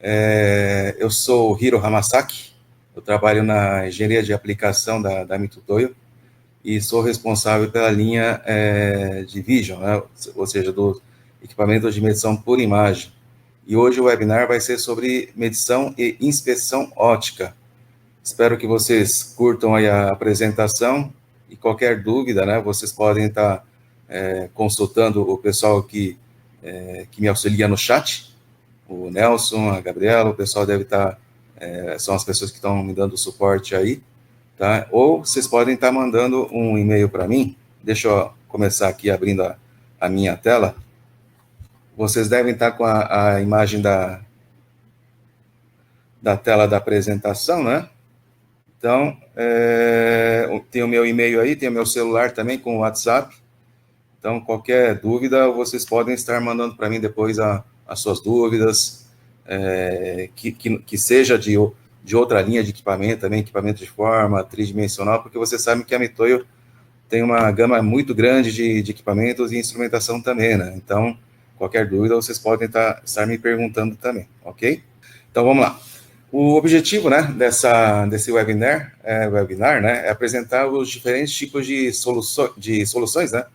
Eu sou Hiro Hamasaki, eu trabalho na engenharia de aplicação da Mitutoyo e sou responsável pela linha de Vision, né? Ou seja, do equipamento de medição por imagem. E hoje o webinar vai ser sobre medição e inspeção óptica. Espero que vocês curtam aí a apresentação e qualquer dúvida, né, vocês podem estar consultando o pessoal que me auxilia no chat, o Nelson, a Gabriela, o pessoal deve estar, são as pessoas que estão me dando suporte aí, tá? Ou vocês podem estar mandando um e-mail para mim, deixa eu começar aqui abrindo a minha tela. Vocês devem estar com a imagem da tela da apresentação, né? Então, tem o meu e-mail aí, tem o meu celular também com o WhatsApp. Então, qualquer dúvida, vocês podem estar mandando para mim depois as suas dúvidas, que seja de outra linha de equipamento também, equipamento de forma tridimensional, porque vocês sabem que a Mitoyo tem uma gama muito grande de equipamentos e instrumentação também, né? Então, qualquer dúvida, vocês podem estar me perguntando também, ok? Então, vamos lá. O objetivo, né, desse webinar, né, é apresentar os diferentes tipos de soluções, né,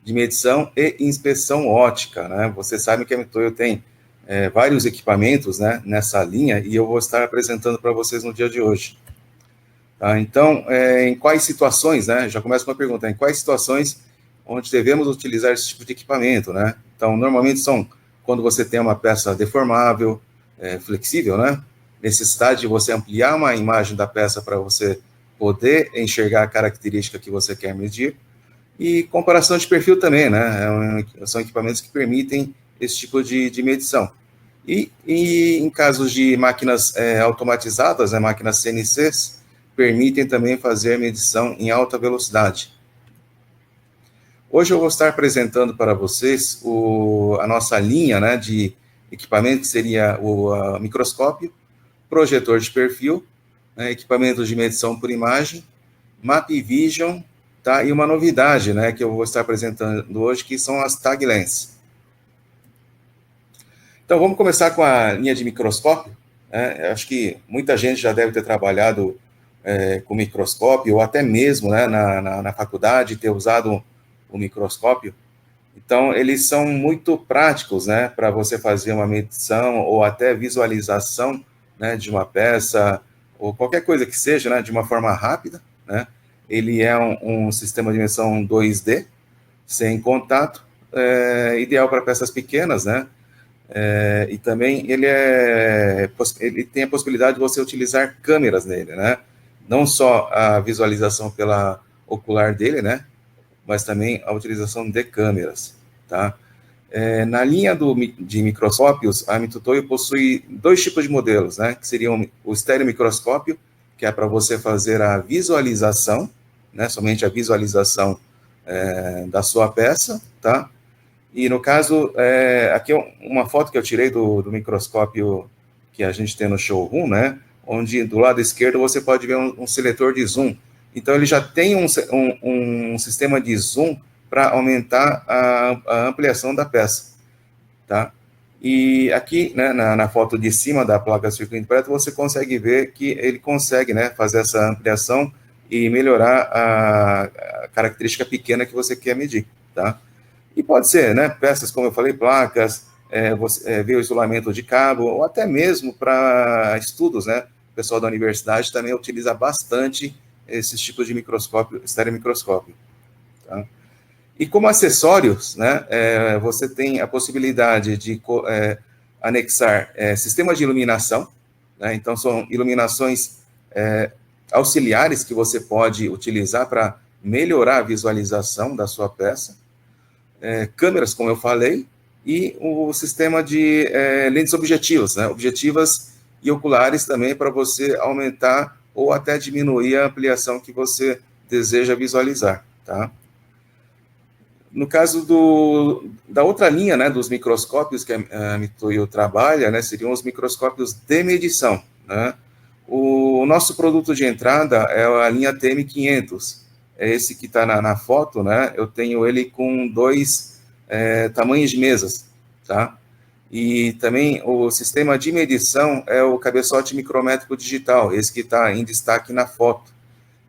de medição e inspeção óptica, né? Vocês sabem que a Mitoyo tem vários equipamentos, né, nessa linha, e eu vou estar apresentando para vocês no dia de hoje. Tá? Então, em quais situações, né, já começa com uma pergunta, em quais situações onde devemos utilizar esse tipo de equipamento, né? Então, normalmente são quando você tem uma peça deformável, flexível, né? Necessidade de você ampliar uma imagem da peça para você poder enxergar a característica que você quer medir, e comparação de perfil também, né? São equipamentos que permitem esse tipo de medição. E em casos de máquinas automatizadas, né, máquinas CNCs, permitem também fazer medição em alta velocidade. Hoje eu vou estar apresentando para vocês a nossa linha, né, de equipamento, que seria o microscópio, projetor de perfil, né, equipamentos de medição por imagem, Map Vision, tá? E uma novidade, né, que eu vou estar apresentando hoje, que são as Tag Lens. Então, vamos começar com a linha de microscópio, né? Acho que muita gente já deve ter trabalhado com microscópio, ou até mesmo, né, na faculdade, ter usado o microscópio. Então, eles são muito práticos, né, para você fazer uma medição ou até visualização, né, de uma peça, ou qualquer coisa que seja, né, de uma forma rápida, né. Ele é um sistema de medição 2D, sem contato, ideal para peças pequenas, né, e também ele tem a possibilidade de você utilizar câmeras nele, né, não só a visualização pela ocular dele, né, mas também a utilização de câmeras, tá? Na linha de microscópios, a Mitutoyo possui dois tipos de modelos, né, que seriam o estereomicroscópio, que é para você fazer a visualização, né, somente a visualização da sua peça, tá? E no caso, aqui é uma foto que eu tirei do microscópio que a gente tem no showroom, né, onde do lado esquerdo você pode ver um seletor de zoom. Então, ele já tem um sistema de zoom para aumentar a ampliação da peça, tá? E aqui, né, na foto de cima da placa circuito preto, você consegue ver que ele consegue, né, fazer essa ampliação e melhorar a característica pequena que você quer medir, tá? E pode ser, né, peças, como eu falei, placas, ver o isolamento de cabo, ou até mesmo para estudos, né? O pessoal da universidade também utiliza bastante esses tipos de microscópio, estereomicroscópio, tá? E como acessórios, né, você tem a possibilidade de anexar sistemas de iluminação, né, então são iluminações auxiliares que você pode utilizar para melhorar a visualização da sua peça, câmeras, como eu falei, e o sistema de lentes objetivas, né, objetivas e oculares também para você aumentar ou até diminuir a ampliação que você deseja visualizar, tá? No caso da outra linha, né, dos microscópios que a Mitoyo trabalha, né, seriam os microscópios de medição, né? O nosso produto de entrada é a linha TM500, é esse que está na foto, né? Eu tenho ele com dois tamanhos de mesas, tá? E também o sistema de medição é o cabeçote micrométrico digital, esse que está em destaque na foto.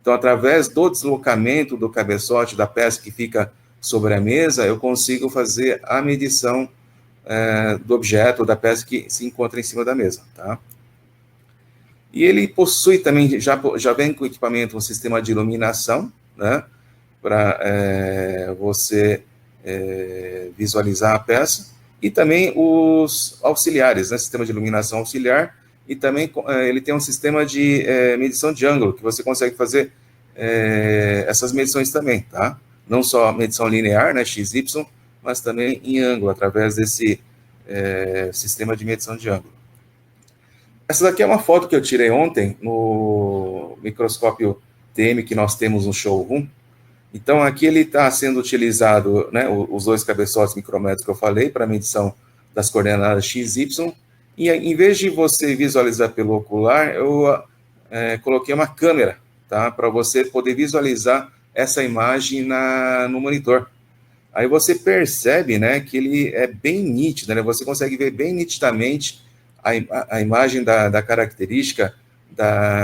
Então, através do deslocamento do cabeçote da peça que fica sobre a mesa, eu consigo fazer a medição do objeto, da peça que se encontra em cima da mesa, tá? E ele possui também, já vem com o equipamento, um sistema de iluminação, né, para você visualizar a peça, e também os auxiliares, né, sistema de iluminação auxiliar, e também ele tem um sistema de medição de ângulo, que você consegue fazer essas medições também, tá? Não só medição linear, né, XY, mas também em ângulo, através desse sistema de medição de ângulo. Essa daqui é uma foto que eu tirei ontem no microscópio TM que nós temos no showroom. Então, aqui ele está sendo utilizado, né, os dois cabeçotes micrométricos que eu falei, para medição das coordenadas x, y, e em vez de você visualizar pelo ocular, eu coloquei uma câmera, tá, para você poder visualizar essa imagem no monitor. Aí você percebe, né, que ele é bem nítido, né, você consegue ver bem nitidamente a imagem da característica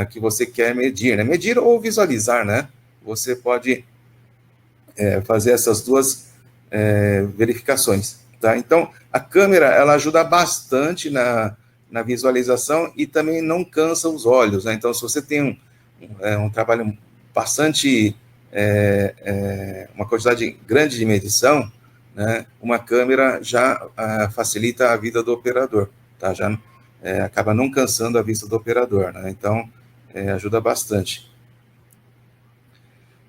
que você quer medir, né, medir ou visualizar, né, você pode fazer essas duas verificações, tá? Então, a câmera, ela ajuda bastante na visualização e também não cansa os olhos, né? Então, se você tem um trabalho bastante, uma quantidade grande de medição, né, uma câmera já facilita a vida do operador, tá? Já acaba não cansando a vista do operador, né? Então, ajuda bastante.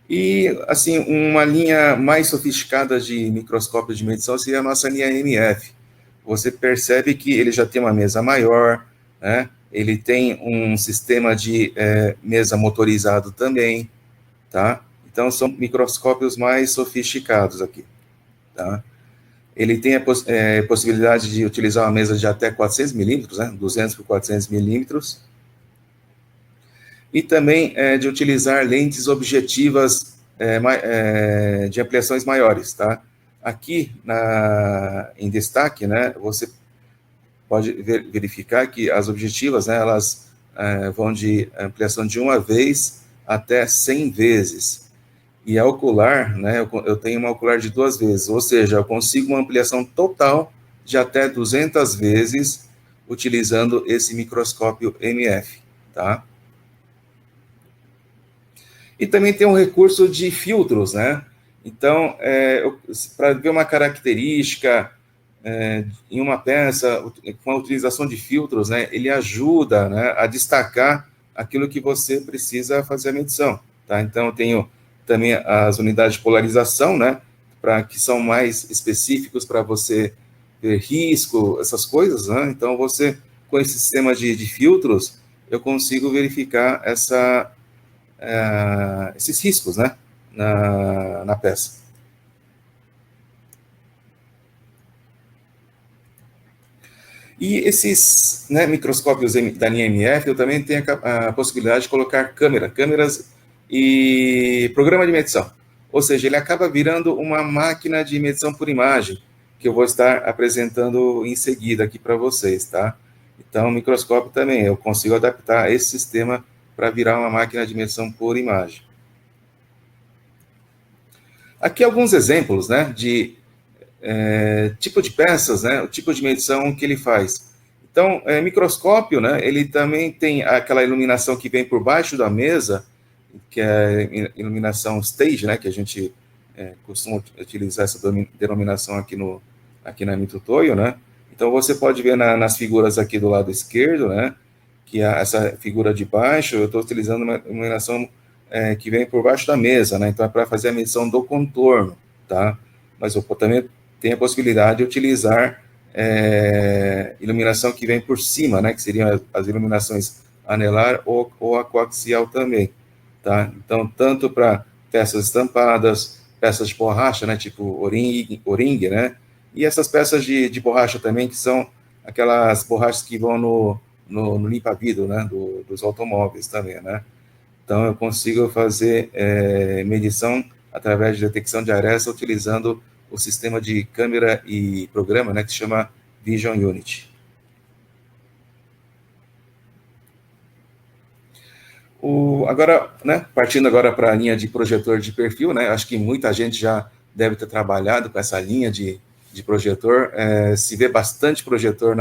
E, assim, uma linha mais sofisticada de microscópio de medição seria a nossa linha MF. Você percebe que ele já tem uma mesa maior, né? Ele tem um sistema de mesa motorizado também, tá? Então, são microscópios mais sofisticados aqui, tá? Ele tem a possibilidade de utilizar uma mesa de até 400 milímetros, né? 200 por 400 milímetros, e também de utilizar lentes objetivas de ampliações maiores, tá? Aqui em destaque, né, você pode verificar que as objetivas, né, elas vão de ampliação de 1 vez até 100 vezes. E a ocular, né, eu tenho uma ocular de 2 vezes, ou seja, eu consigo uma ampliação total de até 200 vezes utilizando esse microscópio MF, tá? E também tem um recurso de filtros, né? Então, para ver uma característica em uma peça, com a utilização de filtros, né, ele ajuda, né, a destacar aquilo que você precisa fazer a medição, tá? Então, eu tenho também as unidades de polarização, né, que são mais específicos para você ver risco, essas coisas, né? Então, com esse sistema de filtros, eu consigo verificar esses riscos, né, na peça. E esses, né, microscópios da linha MF, eu também tenho a possibilidade de colocar câmeras e programa de medição. Ou seja, ele acaba virando uma máquina de medição por imagem, que eu vou estar apresentando em seguida aqui para vocês, tá? Então, o microscópio também, eu consigo adaptar esse sistema para virar uma máquina de medição por imagem. Aqui alguns exemplos, né, de tipo de peças, né, o tipo de medição que ele faz. Então, microscópio, né, ele também tem aquela iluminação que vem por baixo da mesa, que é iluminação stage, né, que a gente costuma utilizar essa denominação aqui na Mitutoyo, né. Então, você pode ver nas figuras aqui do lado esquerdo, né, que essa figura de baixo, eu estou utilizando uma iluminação que vem por baixo da mesa, né, então é para fazer a medição do contorno, tá. Mas eu também tem a possibilidade de utilizar iluminação que vem por cima, né, que seriam as iluminações anelar ou coaxial também, tá? Então, tanto para peças estampadas, peças de borracha, né, tipo O-ring, né, e essas peças de borracha também, que são aquelas borrachas que vão no limpa-vidro, né, dos automóveis também, né? Então, eu consigo fazer medição através de detecção de aresta utilizando o sistema de câmera e programa, né, que se chama Vision Unit. Agora, né, partindo agora para a linha de projetor de perfil, né, acho que muita gente já deve ter trabalhado com essa linha de projetor. Se vê bastante projetor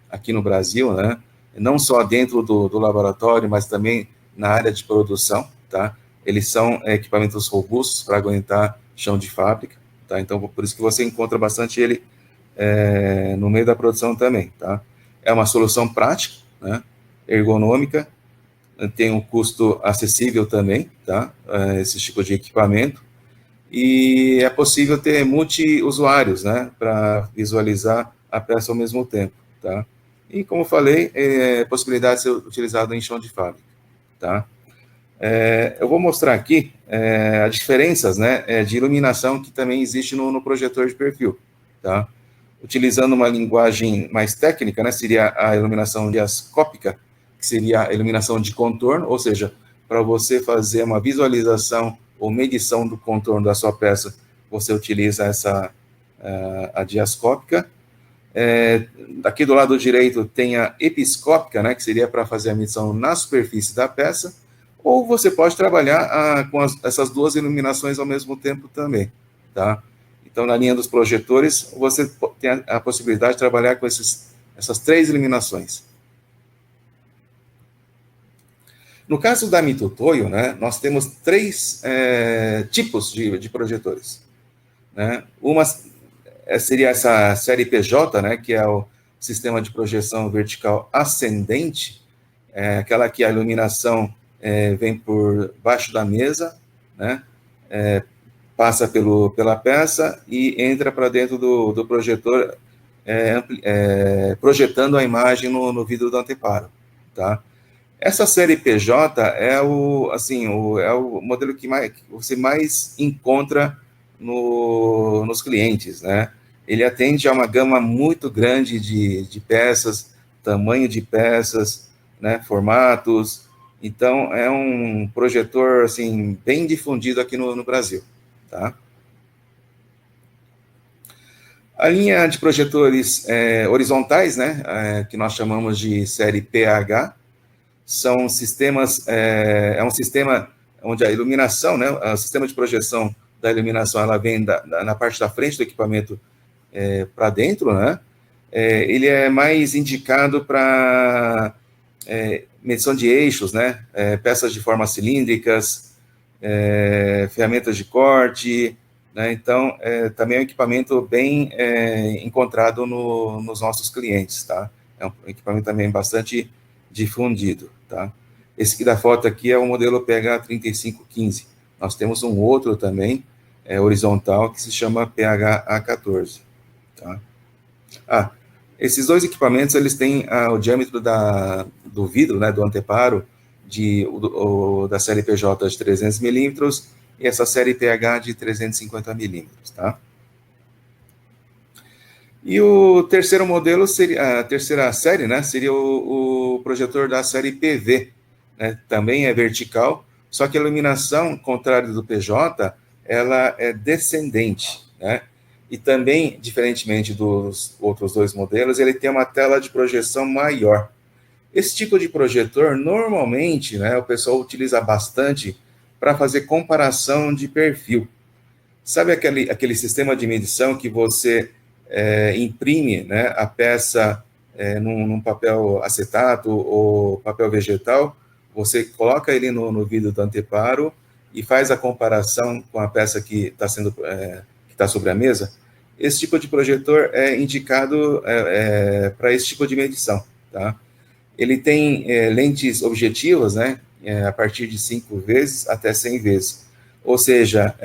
aqui no Brasil, né, não só dentro do laboratório, mas também na área de produção, tá? Eles são equipamentos robustos para aguentar chão de fábrica, tá? Então, por isso que você encontra bastante ele no meio da produção também, tá? É uma solução prática, né, ergonômica, tem um custo acessível também, tá? Esse tipo de equipamento. E é possível ter multi-usuários, né? Para visualizar a peça ao mesmo tempo, tá? E, como falei, possibilidade de ser utilizado em chão de fábrica, tá? Eu vou mostrar aqui as diferenças, né, de iluminação que também existe no projetor de perfil, tá? Utilizando uma linguagem mais técnica, né, seria a iluminação diascópica, que seria a iluminação de contorno, ou seja, para você fazer uma visualização ou medição do contorno da sua peça, você utiliza a diascópica. Aqui do lado direito tem a episcópica, né, que seria para fazer a medição na superfície da peça, ou você pode trabalhar com essas duas iluminações ao mesmo tempo também, tá? Então, na linha dos projetores, você tem a possibilidade de trabalhar com essas três iluminações. No caso da Mitutoyo, né, nós temos três tipos de projetores, né? Uma seria essa série PJ, né, que é o sistema de projeção vertical ascendente, aquela que a iluminação vem por baixo da mesa, né, passa pela peça e entra para dentro do projetor, projetando a imagem no vidro do anteparo, tá? Essa série PJ é o modelo que você mais encontra nos clientes, né? Ele atende a uma gama muito grande de peças, tamanho de peças, né, formatos. Então, é um projetor, assim, bem difundido aqui no Brasil, tá? A linha de projetores horizontais, né, que nós chamamos de série PH, são sistemas, um sistema onde a iluminação, né, o sistema de projeção da iluminação, ela vem na parte da frente do equipamento para dentro, né? Ele é mais indicado para medição de eixos, né? Peças de formas cilíndricas, ferramentas de corte, né? Então, também é um equipamento bem encontrado nos nossos clientes, tá? É um equipamento também bastante difundido, tá? Esse que da foto aqui é o modelo PH3515. Nós temos um outro também, horizontal, que se chama PH-A14, tá? Esses dois equipamentos, eles têm o diâmetro do vidro, né, do anteparo, da série PJ de 300 milímetros e essa série PH de 350 milímetros, tá? E o terceiro modelo, a terceira série, né, seria o projetor da série PV, né, também é vertical, só que a iluminação, contrário do PJ, ela é descendente, né? E também, diferentemente dos outros dois modelos, ele tem uma tela de projeção maior. Esse tipo de projetor, normalmente, né, o pessoal utiliza bastante para fazer comparação de perfil. Sabe aquele sistema de medição que você imprime, né, a peça num papel acetato ou papel vegetal, você coloca ele no vidro do anteparo e faz a comparação com a peça que está sobre a mesa? Esse tipo de projetor é indicado para esse tipo de medição, tá? Ele tem lentes objetivas, né, a partir de 5 vezes até 100 vezes. Ou seja,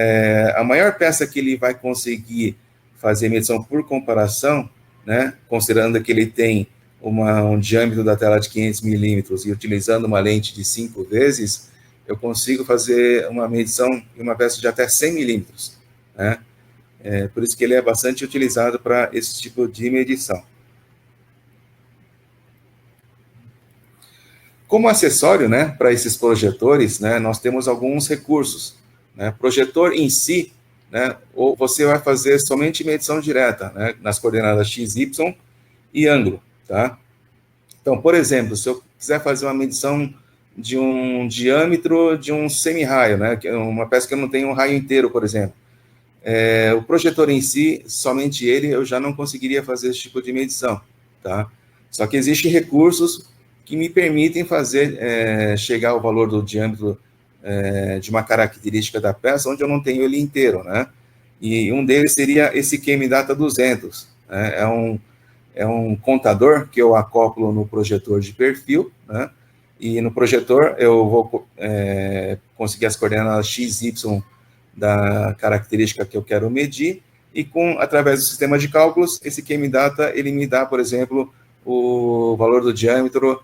a maior peça que ele vai conseguir fazer medição por comparação, né, considerando que ele tem um diâmetro da tela de 500 milímetros e utilizando uma lente de 5 vezes, eu consigo fazer uma medição em uma peça de até 100 milímetros, né? Por isso que ele é bastante utilizado para esse tipo de medição. Como acessório, né, para esses projetores, né, nós temos alguns recursos, né? Projetor em si, né, ou você vai fazer somente medição direta, né, nas coordenadas x, y, e ângulo, tá? Então, por exemplo, se eu quiser fazer uma medição de um diâmetro de um semi-raio, né, que é uma peça que eu não tenho um raio inteiro, por exemplo, o projetor em si, somente ele, eu já não conseguiria fazer esse tipo de medição, tá? Só que existem recursos que me permitem fazer chegar ao valor do diâmetro de uma característica da peça onde eu não tenho ele inteiro, né? E um deles seria esse QMData 200, né? É um contador que eu acoplo no projetor de perfil, né? E no projetor eu vou conseguir as coordenadas x, y da característica que eu quero medir, e através do sistema de cálculos, esse QMData, ele me dá, por exemplo, o valor do diâmetro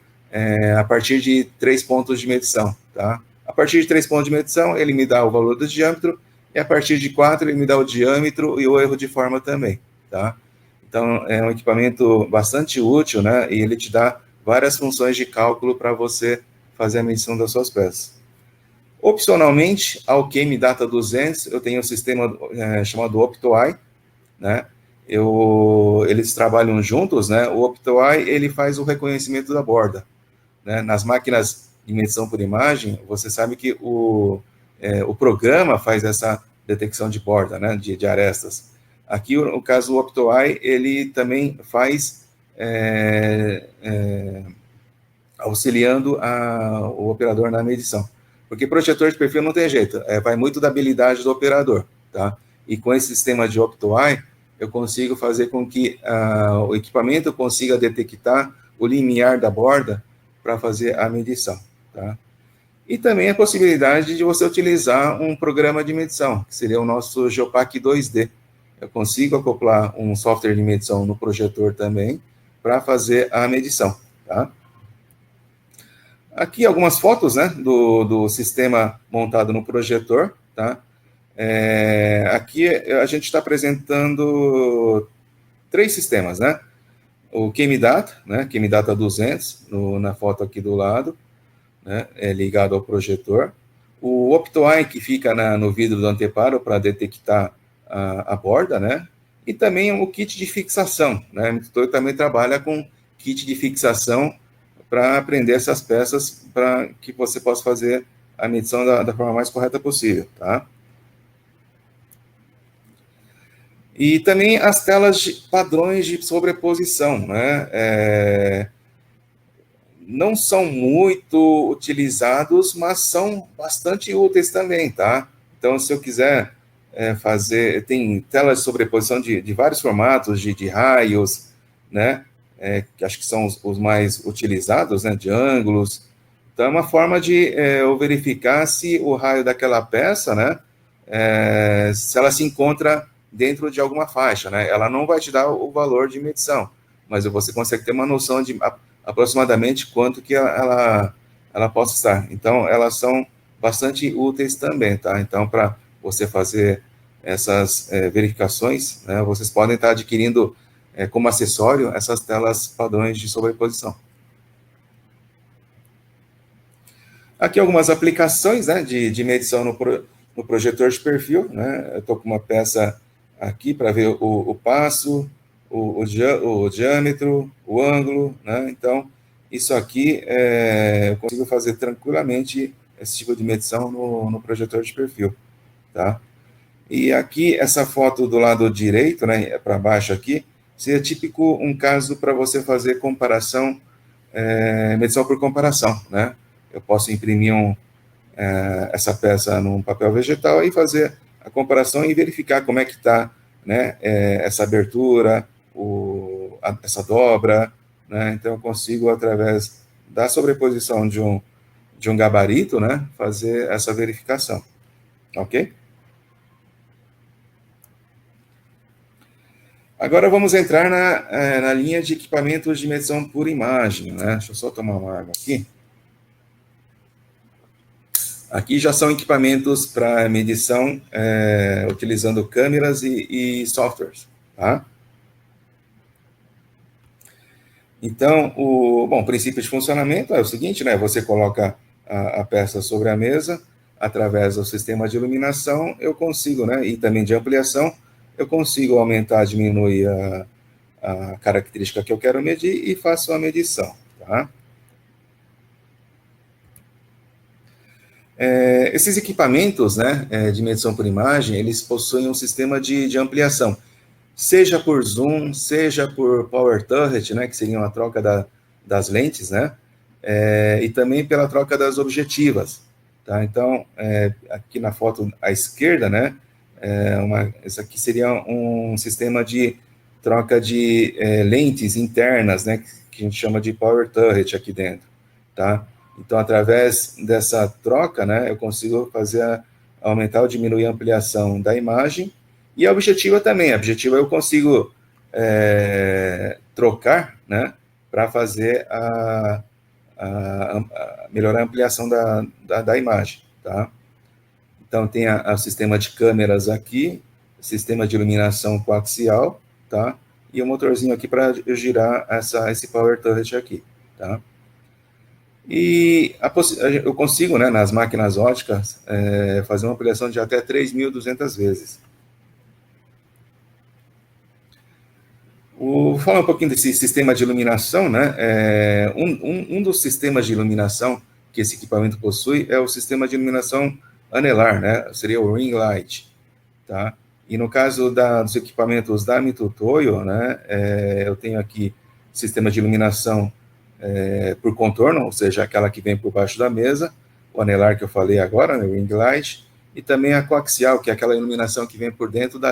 a partir de 3 pontos de medição, tá? A partir de 3 pontos de medição, ele me dá o valor do diâmetro, e a partir de 4, ele me dá o diâmetro e o erro de forma também, tá? Então, é um equipamento bastante útil, né? E ele te dá várias funções de cálculo para você fazer a medição das suas peças. Opcionalmente, ao QMData 200, eu tenho um sistema chamado OptoEye, né? Eles trabalham juntos, né? O OptoEye, ele faz o reconhecimento da borda, né? Nas máquinas de medição por imagem, você sabe que o programa faz essa detecção de borda, né? De arestas. Aqui, no caso do OptoEye, ele também faz auxiliando o operador na medição. Porque projetor de perfil não tem jeito, vai muito da habilidade do operador, tá? E com esse sistema de OptoEye, eu consigo fazer com que o equipamento consiga detectar o limiar da borda para fazer a medição, tá? E também a possibilidade de você utilizar um programa de medição, que seria o nosso Geopack 2D. Eu consigo acoplar um software de medição no projetor também para fazer a medição, tá? Aqui algumas fotos, né, do sistema montado no projetor, tá? Aqui a gente está apresentando 3 sistemas, né? O QMData, né, QMData 200, na foto aqui do lado, né, ligado ao projetor. O OptoEye, que fica no vidro do anteparo para detectar a borda, né? E também o kit de fixação, né? O monitor também trabalha com kit de fixação para prender essas peças para que você possa fazer a medição da forma mais correta possível, tá? E também as telas de padrões de sobreposição, né? Não são muito utilizados, mas são bastante úteis também, tá? Então, se eu quiser fazer, tem telas de sobreposição de vários formatos, de raios, né? Que acho que são os mais utilizados, né? De ângulos. Então, é uma forma de eu verificar se o raio daquela peça, né? Se ela se encontra dentro de alguma faixa, né? Ela não vai te dar o valor de medição, mas você consegue ter uma noção de aproximadamente quanto que ela possa estar. Então, elas são bastante úteis também, tá? Então, para você fazer essas verificações, né, vocês podem estar adquirindo como acessório essas telas padrões de sobreposição. Aqui algumas aplicações, né, de medição no projetor de perfil, né? Eu estou com uma peça aqui para ver o passo, o diâmetro, o ângulo, né? Então, isso aqui eu consigo fazer tranquilamente esse tipo de medição no projetor de perfil, tá? E aqui, essa foto do lado direito, né, para baixo aqui, seria típico um caso para você fazer comparação, medição por comparação, né? Eu posso imprimir essa peça num papel vegetal e fazer a comparação e verificar como é que está, né, essa abertura, essa dobra, né? Então eu consigo, através da sobreposição de um gabarito, né, fazer essa verificação, ok? Agora vamos entrar na linha de equipamentos de medição por imagem, né? Deixa eu só tomar uma água aqui. Aqui já são equipamentos para medição utilizando câmeras e softwares, tá? Então, o princípio de funcionamento é o seguinte, né? Você coloca a peça sobre a mesa, através do sistema de iluminação, eu consigo, né? E também de ampliação, eu consigo aumentar, diminuir a característica que eu quero medir e faço a medição, tá? Esses equipamentos, né, de medição por imagem, eles possuem um sistema de ampliação, seja por zoom, seja por power turret, né, que seria uma troca das lentes, né, e também pela troca das objetivas, tá? Então, aqui na foto à esquerda, né, esse aqui seria um sistema de troca de lentes internas, né, que a gente chama de power turret aqui dentro, tá? Então, através dessa troca, né, eu consigo aumentar ou diminuir a ampliação da imagem, e a objetiva também. A objetiva eu consigo trocar, né, para fazer melhorar a ampliação da imagem, tá? Então, tem o sistema de câmeras aqui, sistema de iluminação coaxial, tá? E o motorzinho aqui para girar esse power turret aqui, tá? E eu consigo, né, nas máquinas óticas, fazer uma ampliação de até 3.200 vezes. Falar um pouquinho desse sistema de iluminação, né? Um dos sistemas de iluminação que esse equipamento possui é o sistema de iluminação anelar, né? Seria o ring light, tá? E no caso dos equipamentos da Mitutoyo, né? Eu tenho aqui sistema de iluminação por contorno, ou seja, aquela que vem por baixo da mesa, o anelar que eu falei agora, né, o ring light, e também a coaxial, que é aquela iluminação que vem por dentro da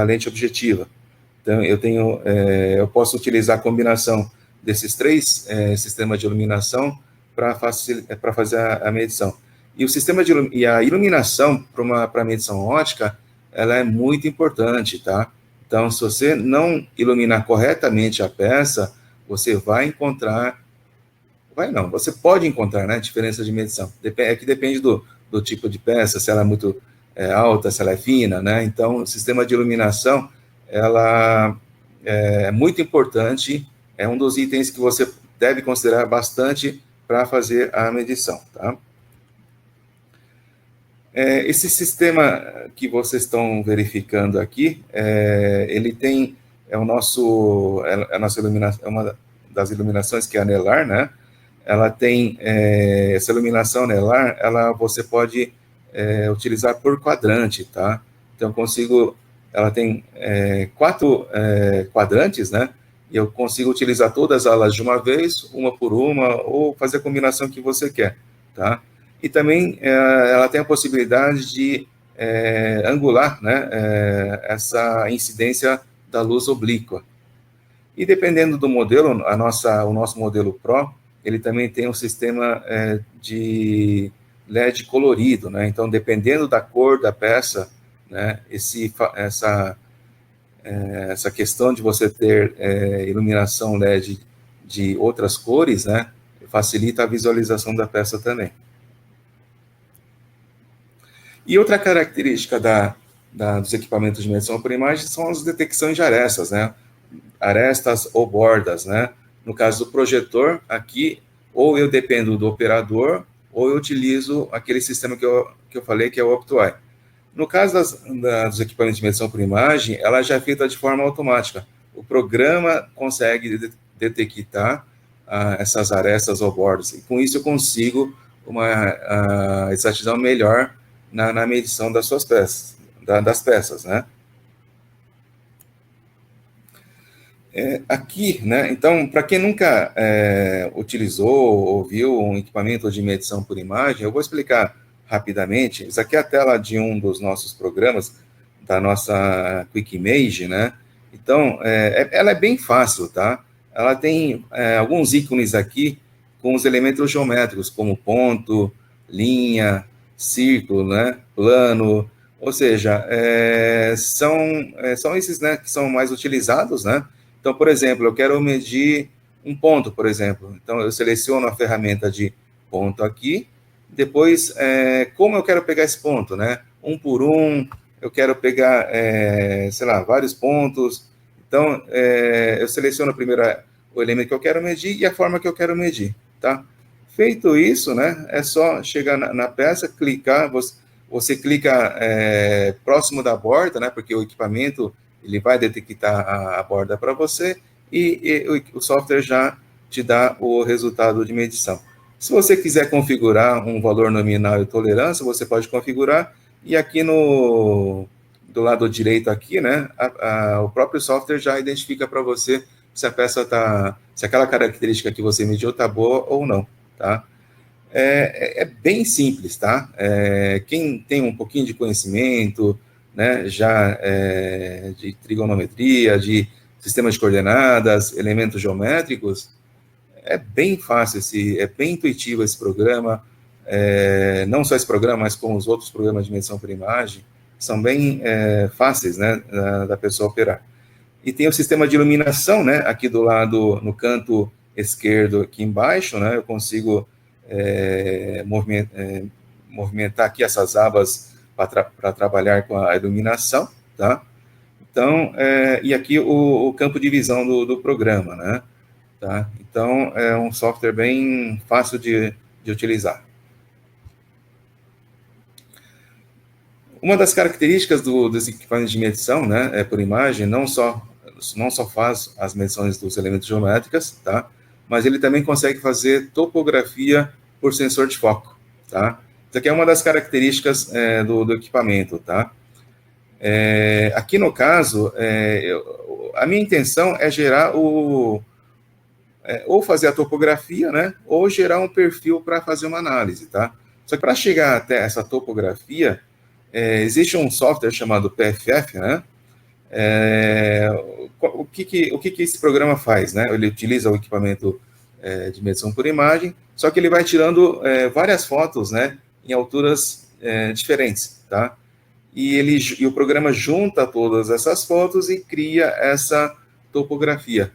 lente objetiva. Então, eu posso utilizar a combinação desses três sistemas de iluminação para fazer a medição. E a iluminação para a medição ótica, ela é muito importante, tá? Então, se você não iluminar corretamente a peça, você você pode encontrar, né, diferença de medição. Que depende do tipo de peça, se ela é muito alta, se ela é fina, né? Então, o sistema de iluminação, ela é muito importante, é um dos itens que você deve considerar bastante para fazer a medição, tá? Esse sistema que vocês estão verificando aqui, ele tem, a nossa iluminação, é uma das iluminações que é anelar, né? Ela tem, essa iluminação anelar, você pode utilizar por quadrante, tá? Então, ela tem 4 quadrantes, né? E eu consigo utilizar todas elas de uma vez, uma por uma, ou fazer a combinação que você quer, tá? E também ela tem a possibilidade de angular, né, essa incidência da luz oblíqua. E dependendo do modelo, o nosso modelo Pro, ele também tem um sistema de LED colorido, né? Então, dependendo da cor da peça, né, essa questão de você ter iluminação LED de outras cores, né, facilita a visualização da peça também. E outra característica dos equipamentos de medição por imagem são as detecções de arestas, né? Arestas ou bordas, né? No caso do projetor, aqui, ou eu dependo do operador, ou eu utilizo aquele sistema que eu falei, que é o OptoEye. No caso dos equipamentos de medição por imagem, ela já é feita de forma automática. O programa consegue detectar essas arestas ou bordas, e com isso eu consigo uma exatidão melhor na medição das suas peças, das peças, né? Aqui, né? Então, para quem nunca utilizou ou viu um equipamento de medição por imagem, eu vou explicar rapidamente. Isso aqui é a tela de um dos nossos programas, da nossa Quick Image, né? Então, ela é bem fácil, tá? Ela tem alguns ícones aqui com os elementos geométricos, como ponto, linha, círculo, né? Plano, ou seja, são esses, né, que são mais utilizados, né? Então, por exemplo, eu quero medir um ponto, por exemplo. Então, eu seleciono a ferramenta de ponto aqui. Depois, como eu quero pegar esse ponto, né? Um por um, eu quero pegar, sei lá, vários pontos. Então, eu seleciono primeiro o elemento que eu quero medir e a forma que eu quero medir, tá? Feito isso, né? É só chegar na peça, clicar, você clica próximo da borda, né? Porque o equipamento Ele vai detectar a borda para você e o software já te dá o resultado de medição. Se você quiser configurar um valor nominal e tolerância, você pode configurar, e aqui do lado direito aqui, né, o próprio software já identifica para você se a peça se aquela característica que você mediu está boa ou não, tá? É bem simples, tá? Quem tem um pouquinho de conhecimento, né, já de trigonometria, de sistemas de coordenadas, elementos geométricos, é bem fácil, é bem intuitivo esse programa, não só esse programa, mas como os outros programas de medição por imagem, são bem fáceis, né, da pessoa operar. E tem o sistema de iluminação, né, aqui do lado, no canto esquerdo, aqui embaixo, né, eu consigo movimentar aqui essas abas para trabalhar com a iluminação, tá? Então, e aqui o campo de visão do programa, né? Tá? Então, é um software bem fácil de utilizar. Uma das características dos equipamentos de medição, né, por imagem, não só faz as medições dos elementos geométricos, tá? Mas ele também consegue fazer topografia por sensor de foco, tá? Isso aqui é uma das características do equipamento, tá? Aqui no caso, a minha intenção é gerar ou fazer a topografia, né, ou gerar um perfil para fazer uma análise, tá? Só que para chegar até essa topografia, existe um software chamado PFF, né? O que esse programa faz, né? Ele utiliza o equipamento de medição por imagem, só que ele vai tirando várias fotos, né, em alturas diferentes, tá? E o programa junta todas essas fotos e cria essa topografia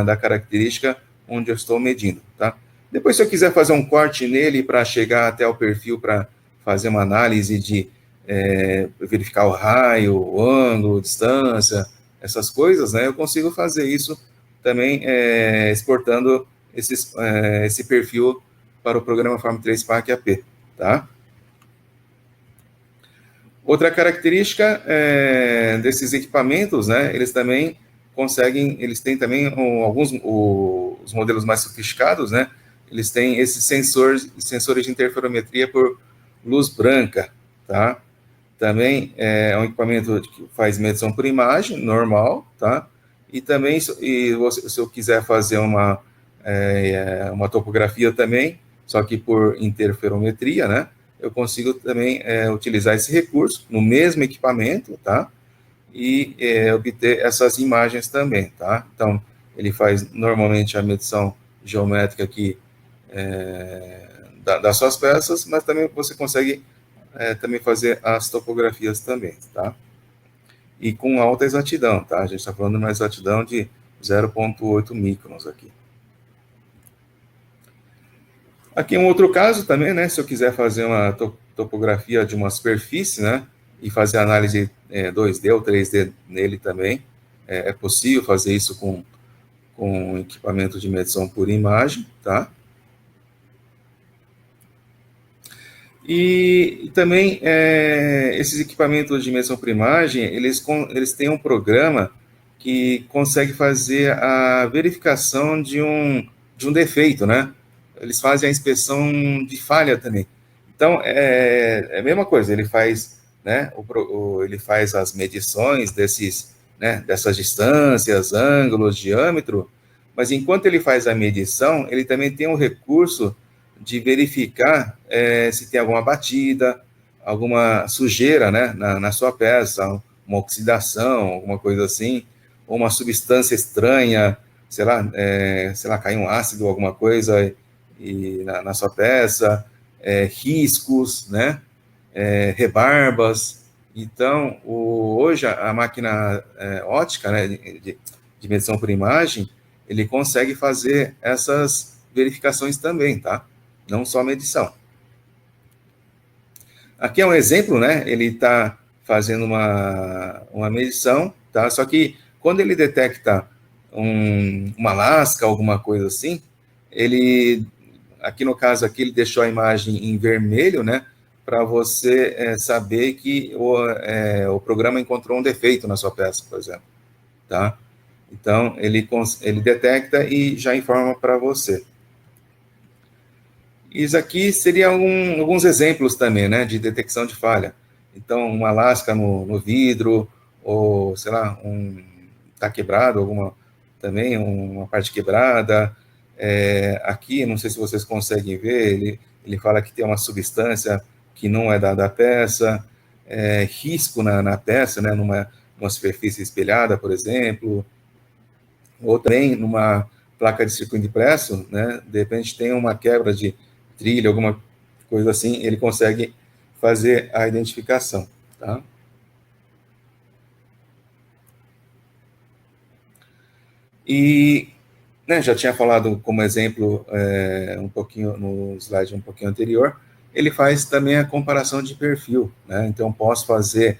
da característica onde eu estou medindo, tá? Depois, se eu quiser fazer um corte nele para chegar até o perfil para fazer uma análise de verificar o raio, o ângulo, distância, essas coisas, né? Eu consigo fazer isso também exportando esse perfil para o programa Form 3 Pack AP, tá? Outra característica desses equipamentos, né, eles têm também os modelos mais sofisticados, né, eles têm esses sensores de interferometria por luz branca, tá? Também é um equipamento que faz medição por imagem, normal, tá? E também, se eu quiser fazer uma topografia também, só que por interferometria, né? Eu consigo também utilizar esse recurso no mesmo equipamento, tá? E obter essas imagens também, tá? Então, ele faz normalmente a medição geométrica aqui das suas peças, mas também você consegue também fazer as topografias também, tá? E com alta exatidão, tá? A gente está falando de uma exatidão de 0,8 microns aqui. Aqui um outro caso também, né? Se eu quiser fazer uma topografia de uma superfície, né? E fazer análise 2D ou 3D nele também, é possível fazer isso com equipamento de medição por imagem, tá? E também esses equipamentos de medição por imagem, eles têm um programa que consegue fazer a verificação de um defeito, né? Eles fazem a inspeção de falha também. Então, é a mesma coisa, ele faz, né, ele faz as medições dessas distâncias, ângulos, diâmetro, mas enquanto ele faz a medição, ele também tem um recurso de verificar se tem alguma batida, alguma sujeira, né, na sua peça, uma oxidação, alguma coisa assim, ou uma substância estranha, sei lá, caiu um ácido, alguma coisa na sua peça, riscos, né, rebarbas. Então, hoje a máquina ótica, né, de medição por imagem, ele consegue fazer essas verificações também, tá? Não só medição. Aqui é um exemplo, né? Ele está fazendo uma medição, tá? Só que quando ele detecta uma lasca, alguma coisa assim, aqui no caso aqui, ele deixou a imagem em vermelho, né? para você saber que o programa encontrou um defeito na sua peça, por exemplo, tá? Então, ele detecta e já informa para você. Isso aqui seria alguns exemplos também, né, de detecção de falha. Então, uma lasca no vidro, ou, sei lá, tá quebrado, também uma parte quebrada. Aqui, não sei se vocês conseguem ver, ele fala que tem uma substância que não é da peça, risco na peça, né, numa superfície espelhada, por exemplo, ou também numa placa de circuito impresso, né, de repente tem uma quebra de trilha, alguma coisa assim, ele consegue fazer a identificação, tá? E, né, já tinha falado como exemplo um pouquinho no slide um pouquinho anterior, ele faz também a comparação de perfil, né? Então posso fazer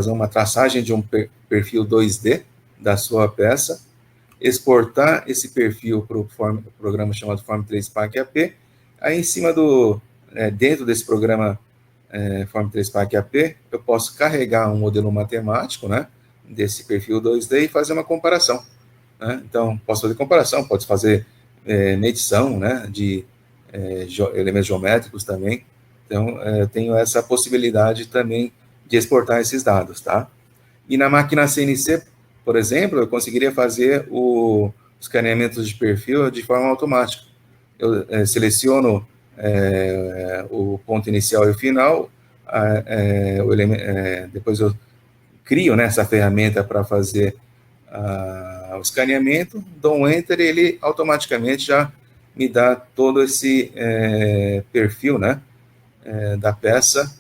uma traçagem de um perfil 2D da sua peça, exportar esse perfil para o programa chamado Form 3 Pack AP, aí em cima dentro desse programa Form 3 Pack AP, eu posso carregar um modelo matemático, né, desse perfil 2D e fazer uma comparação, né? Então, posso fazer comparação, pode fazer medição, né, de elementos geométricos também. Então, tenho essa possibilidade também de exportar esses dados, tá? E na máquina CNC, por exemplo, eu conseguiria fazer os escaneamentos de perfil de forma automática. Eu seleciono o ponto inicial e o final, depois eu crio, né, essa ferramenta para fazer o escaneamento, dou um Enter e ele automaticamente já me dá todo esse perfil, né, da peça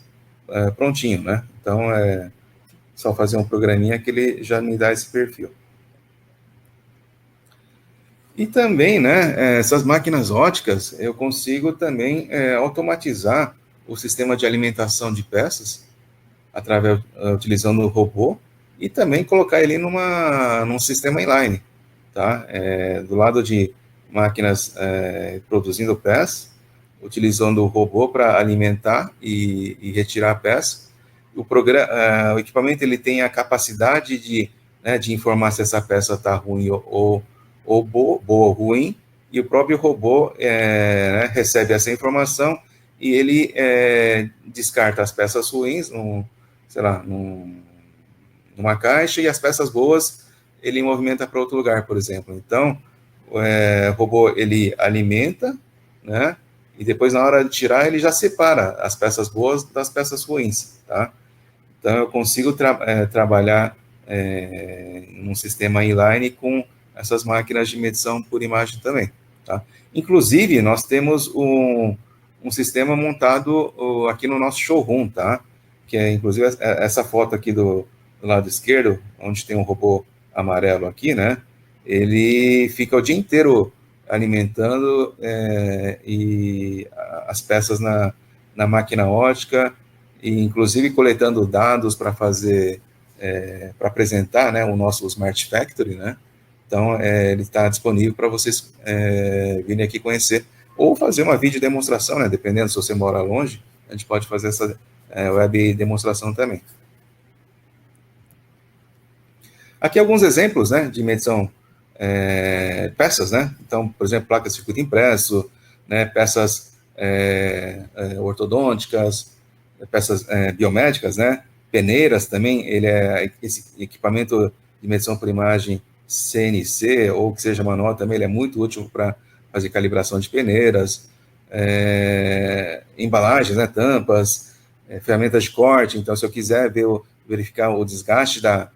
prontinho, né? Então, só fazer um programinha que ele já me dá esse perfil. E também, né, essas máquinas óticas, eu consigo também automatizar o sistema de alimentação de peças, utilizando o robô, e também colocar ele num sistema inline, tá? Do lado de máquinas produzindo peças, utilizando o robô para alimentar e retirar a peça. O equipamento ele tem a capacidade de informar se essa peça está ruim ou boa ou ruim, e o próprio robô recebe essa informação e ele descarta as peças ruins sei lá, numa caixa, e as peças boas ele movimenta para outro lugar, por exemplo. Então, o robô ele alimenta, né? E depois, na hora de tirar, ele já separa as peças boas das peças ruins, tá? Então, eu consigo trabalhar num sistema inline com essas máquinas de medição por imagem também, tá? Inclusive, nós temos um sistema montado aqui no nosso showroom, tá? Que é, inclusive, essa foto aqui do lado esquerdo, onde tem um robô amarelo aqui, né? Ele fica o dia inteiro alimentando as peças na máquina ótica, e inclusive coletando dados para fazer, para apresentar, né, o nosso Smart Factory, né? Então, ele está disponível para vocês virem aqui conhecer, ou fazer uma vídeo demonstração, né? Dependendo, se você mora longe, a gente pode fazer essa web demonstração também. Aqui alguns exemplos, né, de medição peças, né? Então, por exemplo, placas de circuito impresso, né, peças ortodônticas, peças biomédicas, né? Peneiras também, esse equipamento de medição por imagem CNC, ou que seja manual também, ele é muito útil para fazer calibração de peneiras, embalagens, né, tampas, ferramentas de corte. Então, se eu quiser verificar o desgaste da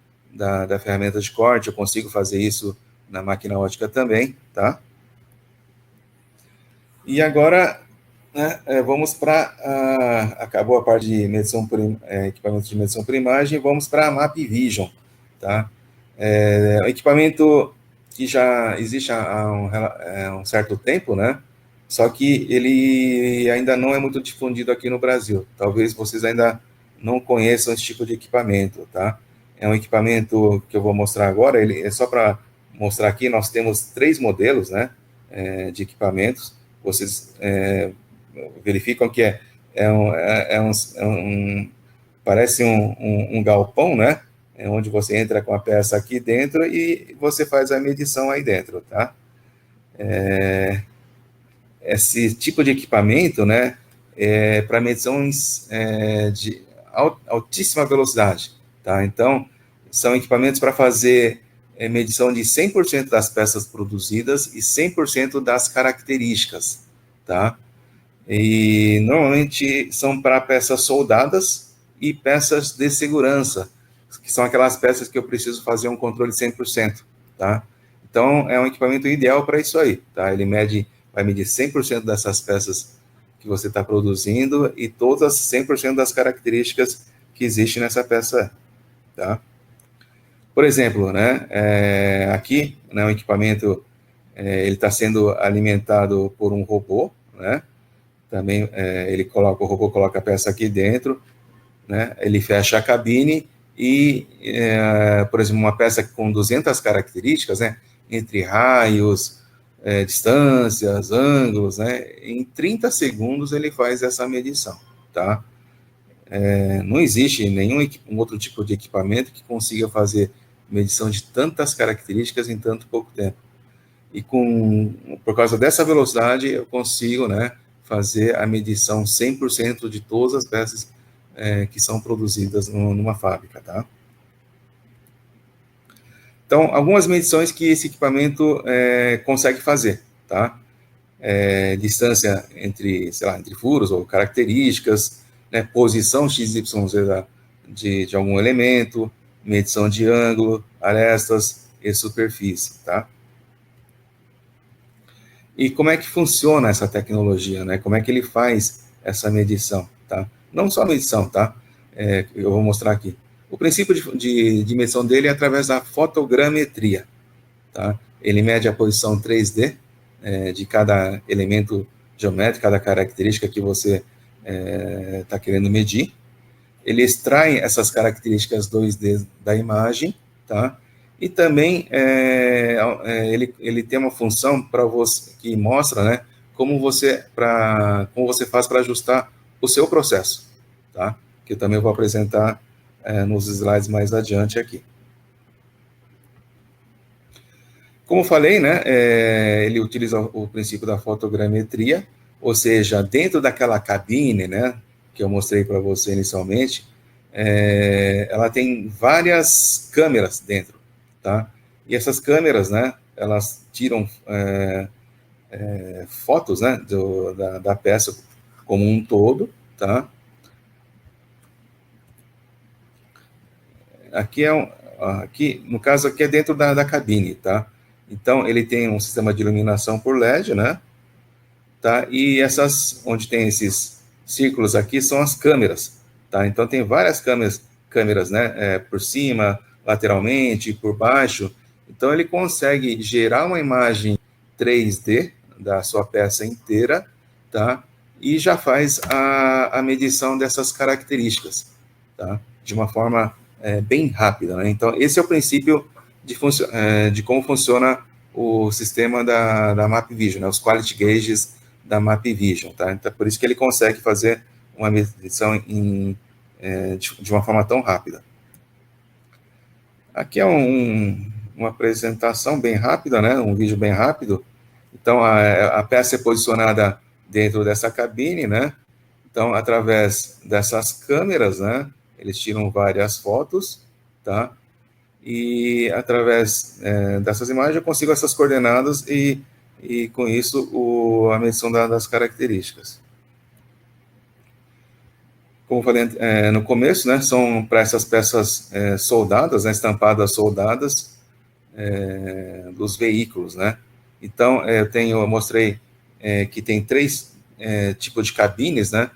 ferramenta de corte, eu consigo fazer isso na máquina ótica também, tá? E agora, né, vamos para acabou a parte de medição equipamento de medição por imagem, vamos para a Map Vision, tá? Um equipamento que já existe há um certo tempo, né? Só que ele ainda não é muito difundido aqui no Brasil. Talvez vocês ainda não conheçam esse tipo de equipamento, tá? É um equipamento que eu vou mostrar agora. Ele é só para mostrar aqui. Nós temos 3 modelos, né, de equipamentos. Vocês verificam que Parece um galpão, né? É onde você entra com a peça aqui dentro e você faz a medição aí dentro, tá? Esse tipo de equipamento, né, é para medições de altíssima velocidade, tá? Então, são equipamentos para fazer medição de 100% das peças produzidas e 100% das características, tá? E normalmente são para peças soldadas e peças de segurança, que são aquelas peças que eu preciso fazer um controle 100%, tá? Então, é um equipamento ideal para isso aí, tá? Ele vai medir 100% dessas peças que você está produzindo e todas 100% das características que existem nessa peça, tá? Por exemplo, né, aqui, né, o equipamento, ele está sendo alimentado por um robô, né? Também o robô coloca a peça aqui dentro, né? Ele fecha a cabine e, por exemplo, uma peça com 200 características, né? Entre raios, distâncias, ângulos, né? Em 30 segundos ele faz essa medição, tá? Não existe nenhum outro tipo de equipamento que consiga fazer medição de tantas características em tanto pouco tempo. E por causa dessa velocidade, eu consigo, né, fazer a medição 100% de todas as peças que são produzidas numa fábrica, tá? Então, algumas medições que esse equipamento consegue fazer, tá? Distância entre furos ou características, né, posição XYZ de algum elemento, medição de ângulo, arestas e superfície, tá? E como é que funciona essa tecnologia, né? Como é que ele faz essa medição, tá? Não só a medição, tá? Eu vou mostrar aqui. O princípio de medição dele é através da fotogrametria, tá? Ele mede a posição 3D de cada elemento geométrico, cada característica que você está querendo medir. Ele extrai essas características 2D da imagem, tá? E também ele tem uma função para você que mostra, né, como você faz para ajustar o seu processo, tá? Que eu também vou apresentar nos slides mais adiante aqui. Como eu falei, né, ele utiliza o princípio da fotogrametria, ou seja, dentro daquela cabine, né, que eu mostrei para você inicialmente, ela tem várias câmeras dentro, tá? E essas câmeras, né, elas tiram fotos, né, da peça como um todo, tá? Aqui, no caso aqui é dentro da cabine, tá? Então ele tem um sistema de iluminação por LED, né? Tá? E onde tem esses círculos aqui são as câmeras, tá? Então tem várias câmeras, né? Por cima, lateralmente, por baixo. Então ele consegue gerar uma imagem 3D da sua peça inteira, tá? E já faz a medição dessas características, tá? De uma forma bem rápida, né? Então esse é o princípio de como funciona o sistema da Map Vision, né? Os Quality Gauges da Map Vision, tá? Então, por isso que ele consegue fazer uma medição de uma forma tão rápida. Aqui é uma apresentação bem rápida, né? Um vídeo bem rápido. Então, a peça é posicionada dentro dessa cabine, né? Então, através dessas câmeras, né? Eles tiram várias fotos, tá? E através dessas imagens eu consigo essas coordenadas e com isso a medição das características. Como eu falei no começo, né, são para essas peças soldadas, né, estampadas soldadas dos veículos, né. Então, eu mostrei que tem 3 tipos de cabines, né,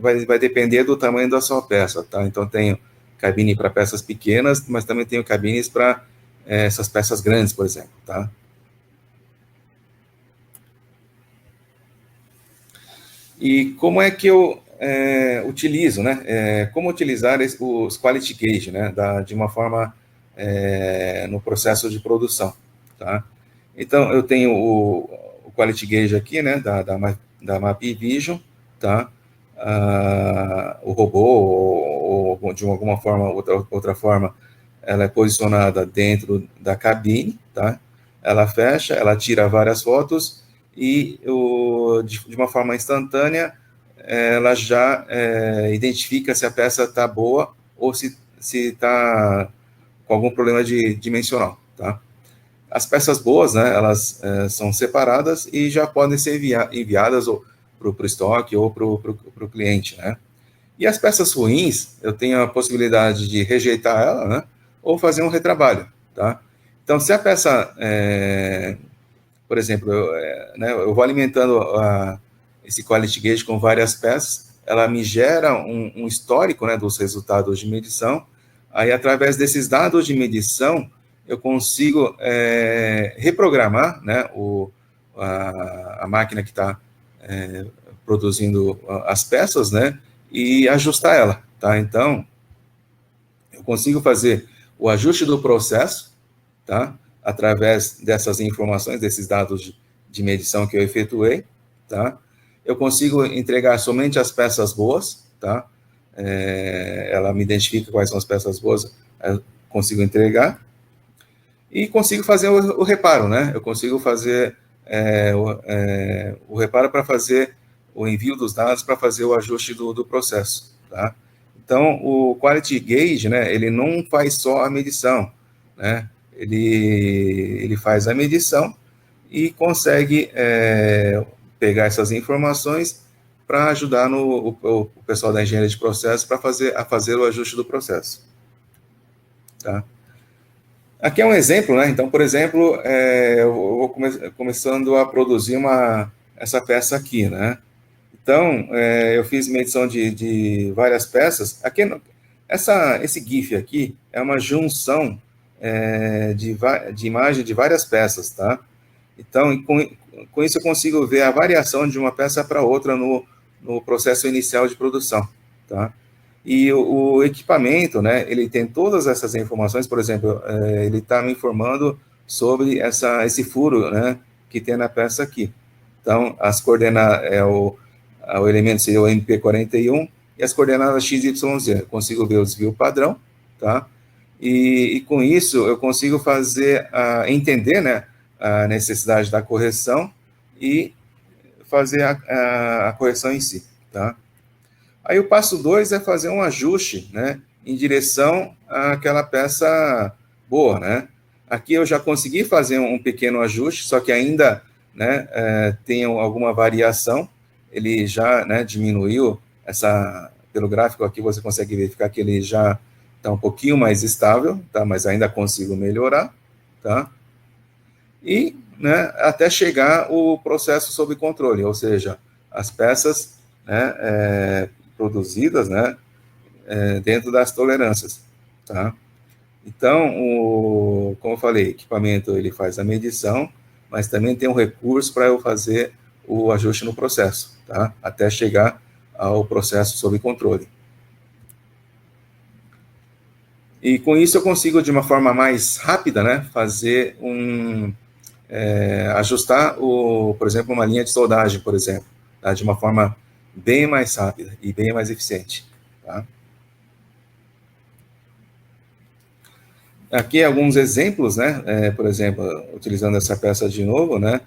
vai depender do tamanho da sua peça, tá. Então, tenho cabine para peças pequenas, mas também tenho cabines para essas peças grandes, por exemplo, tá. E como é que eu utilizo, né? Como utilizar os quality gauge, né? De uma forma no processo de produção, tá? Então, eu tenho o quality gauge aqui, né? Da Map Vision, tá? O robô, ou de alguma forma, outra forma, ela é posicionada dentro da cabine, tá? Ela fecha, ela tira várias fotos e de uma forma instantânea ela já identifica se a peça está boa ou se está com algum problema dimensional, tá? As peças boas, né, elas são separadas e já podem ser enviadas para o estoque ou para o cliente, né? E as peças ruins, eu tenho a possibilidade de rejeitar ela, né, ou fazer um retrabalho, tá? Então, se a peça, por exemplo, eu vou alimentando esse quality gauge com várias peças, ela me gera um histórico, né, dos resultados de medição. Aí, através desses dados de medição, eu consigo reprogramar, né, a máquina que está produzindo as peças, né, e ajustar ela, tá? Então, eu consigo fazer o ajuste do processo, tá? Através dessas informações, desses dados de medição que eu efetuei, tá? Eu consigo entregar somente as peças boas, tá? Ela me identifica quais são as peças boas, eu consigo entregar e consigo fazer o reparo, né? Eu consigo fazer o reparo para fazer o envio dos dados, para fazer o ajuste do processo, tá? Então, o Quality Gauge, né, ele não faz só a medição, né? Ele faz a medição e consegue pegar essas informações para ajudar o pessoal da engenharia de processo para fazer o ajuste do processo, tá? Aqui é um exemplo, né? Então, por exemplo, eu vou começando a produzir essa peça aqui, né? Então, eu fiz medição de várias peças. Aqui, esse GIF aqui é uma junção de imagem de várias peças, tá? Então, com isso eu consigo ver a variação de uma peça para outra no processo inicial de produção, tá? E o equipamento, né, ele tem todas essas informações, por exemplo, ele está me informando sobre esse furo, né, que tem na peça aqui. Então, as coordenadas, o elemento seria o MP41, e as coordenadas x, y, z. Eu consigo ver o desvio padrão, tá? E com isso, eu consigo entender, né, a necessidade da correção e fazer a correção em si, tá? Aí o passo 2 é fazer um ajuste, né, em direção àquela peça boa, né? Aqui eu já consegui fazer um pequeno ajuste, só que ainda, né, tem alguma variação. Ele já, né, diminuiu pelo gráfico aqui você consegue verificar que ele já está um pouquinho mais estável, tá? Mas ainda consigo melhorar, tá? E, né, até chegar o processo sob controle, ou seja, as peças, né, produzidas, né, dentro das tolerâncias, tá? Então, como eu falei, o equipamento ele faz a medição, mas também tem um recurso para eu fazer o ajuste no processo, tá? Até chegar ao processo sob controle. E com isso eu consigo, de uma forma mais rápida, né, fazer ajustar, por exemplo, uma linha de soldagem, por exemplo, tá? De uma forma bem mais rápida e bem mais eficiente, tá? Aqui alguns exemplos, né? Por exemplo, utilizando essa peça de novo, né?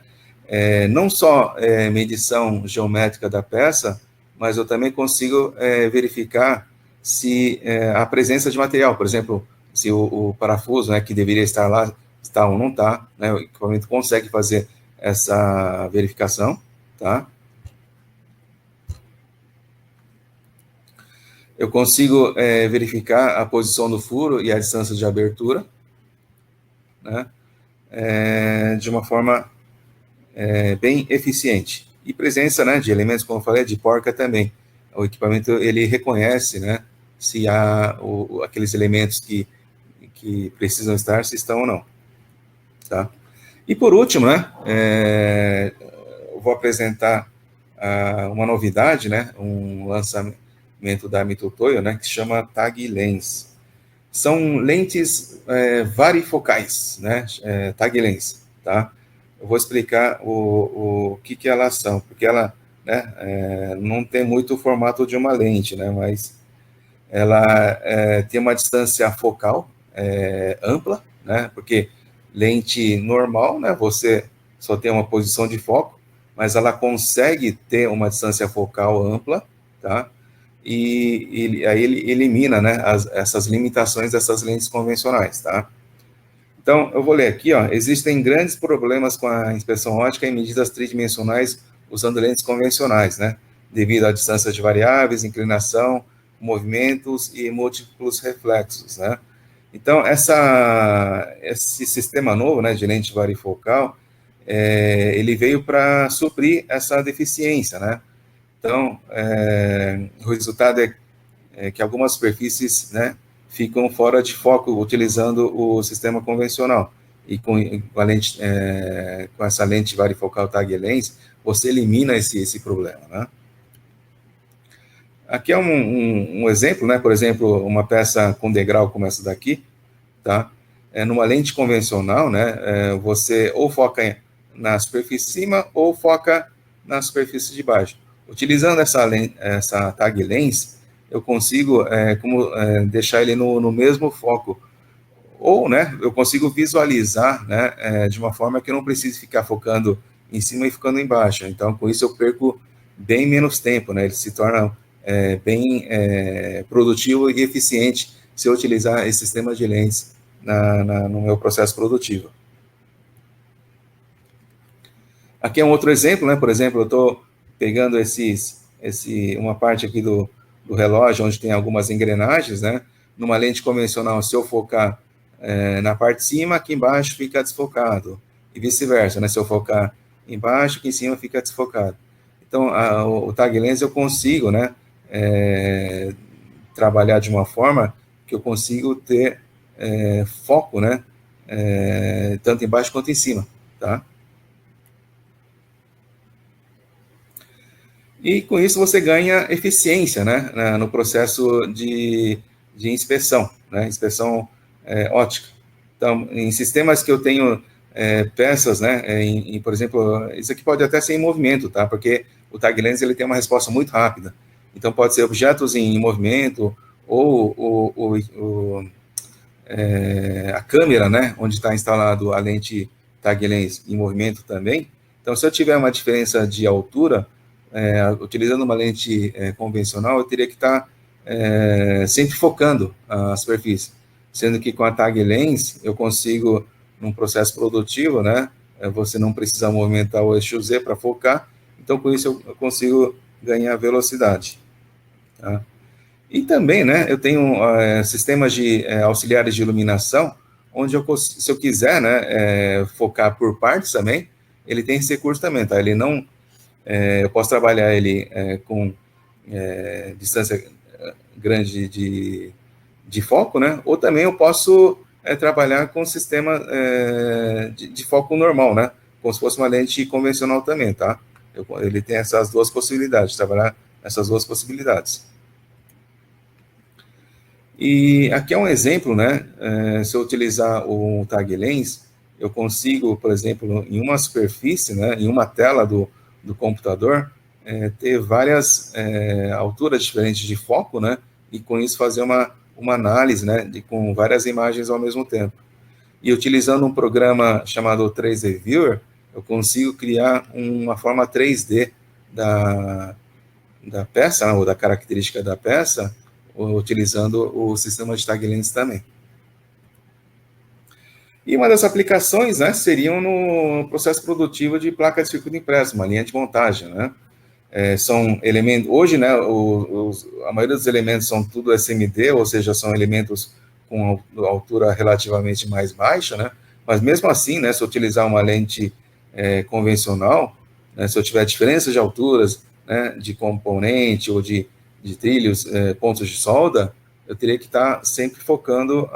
Não só medição geométrica da peça, mas eu também consigo verificar se a presença de material, por exemplo, se o parafuso, né, que deveria estar lá, está ou não está, né? O equipamento consegue fazer essa verificação, tá? Eu consigo verificar a posição do furo e a distância de abertura, né? De uma forma bem eficiente. E presença, né, de elementos, como eu falei, de porca também. O equipamento, ele reconhece, né, se há aqueles elementos que precisam estar, se estão ou não. Tá? E por último, né, eu vou apresentar uma novidade, né, um lançamento da Mitutoyo, né, que se chama Tag Lens. São lentes varifocais, né, Tag Lens, tá? Eu vou explicar o que elas são, porque ela né? Não tem muito o formato de uma lente, né? Mas ela tem uma distância focal ampla, né? Porque lente normal, né? Você só tem uma posição de foco, mas ela consegue ter uma distância focal ampla, tá? E aí ele elimina, né, essas limitações dessas lentes convencionais, tá? Então, eu vou ler aqui, ó, existem grandes problemas com a inspeção óptica em medidas tridimensionais usando lentes convencionais, né, devido à distância de variáveis, inclinação, movimentos e múltiplos reflexos, né. Então, esse sistema novo, né, de lente varifocal, ele veio para suprir essa deficiência, né. Então, o resultado é que algumas superfícies, né, ficam fora de foco utilizando o sistema convencional. E com a lente, com essa lente varifocal Tag Lens, você elimina esse problema, né? Aqui é um exemplo, né? Por exemplo, uma peça com degrau como essa daqui, tá? Numa lente convencional, né? Você ou foca na superfície de cima ou foca na superfície de baixo. Utilizando essa Tag Lens, eu consigo deixar ele no mesmo foco. Ou, né, eu consigo visualizar, né, de uma forma que eu não precise ficar focando em cima e ficando embaixo. Então, com isso, eu perco bem menos tempo, né? Ele se torna bem produtivo e eficiente se eu utilizar esse sistema de lentes no meu processo produtivo. Aqui é um outro exemplo, né? Por exemplo, eu estou pegando uma parte aqui do relógio, onde tem algumas engrenagens, né? Numa lente convencional, se eu focar na parte de cima, aqui embaixo fica desfocado. E vice-versa, né? Se eu focar embaixo, aqui em cima fica desfocado. Então, o Tag Lens eu consigo, né? Trabalhar de uma forma que eu consigo ter foco, né? Tanto embaixo quanto em cima, tá? E com isso você ganha eficiência, né, no processo de inspeção, né, inspeção ótica. Então, em sistemas que eu tenho peças, né, por exemplo, isso aqui pode até ser em movimento, tá, porque o Tag Lens ele tem uma resposta muito rápida. Então, pode ser objetos em movimento ou a câmera, né, onde está instalado a lente Tag Lens em movimento também. Então, se eu tiver uma diferença de altura, utilizando uma lente convencional, eu teria que estar sempre focando a superfície, sendo que com a Tag Lens eu consigo, num processo produtivo, né, você não precisa movimentar o eixo Z para focar, então com isso eu consigo ganhar velocidade. Tá? E também, né, eu tenho sistemas de auxiliares de iluminação, onde se eu quiser, né, focar por partes também, ele tem esse recurso também, tá? Ele não eu posso trabalhar ele com distância grande de foco, né? Ou também eu posso trabalhar com sistema de foco normal, né? Como se fosse uma lente convencional também, tá? Ele tem essas duas possibilidades, trabalhar essas duas possibilidades. E aqui é um exemplo, né? Se eu utilizar o Tag Lens, eu consigo, por exemplo, em uma superfície, né, em uma tela do computador, ter várias alturas diferentes de foco, né, e com isso fazer uma análise, né, com várias imagens ao mesmo tempo. E utilizando um programa chamado 3D Viewer, eu consigo criar uma forma 3D da peça, ou da característica da peça, utilizando o sistema de Tag Lens também. E uma das aplicações, né, seriam no processo produtivo de placa de circuito impresso, uma linha de montagem, né? São elementos, hoje, né, a maioria dos elementos são tudo SMD, ou seja, são elementos com altura relativamente mais baixa, né? Mas mesmo assim, né, se eu utilizar uma lente convencional, né, se eu tiver diferença de alturas, né, de componente ou de trilhos, pontos de solda, eu teria que estar sempre focando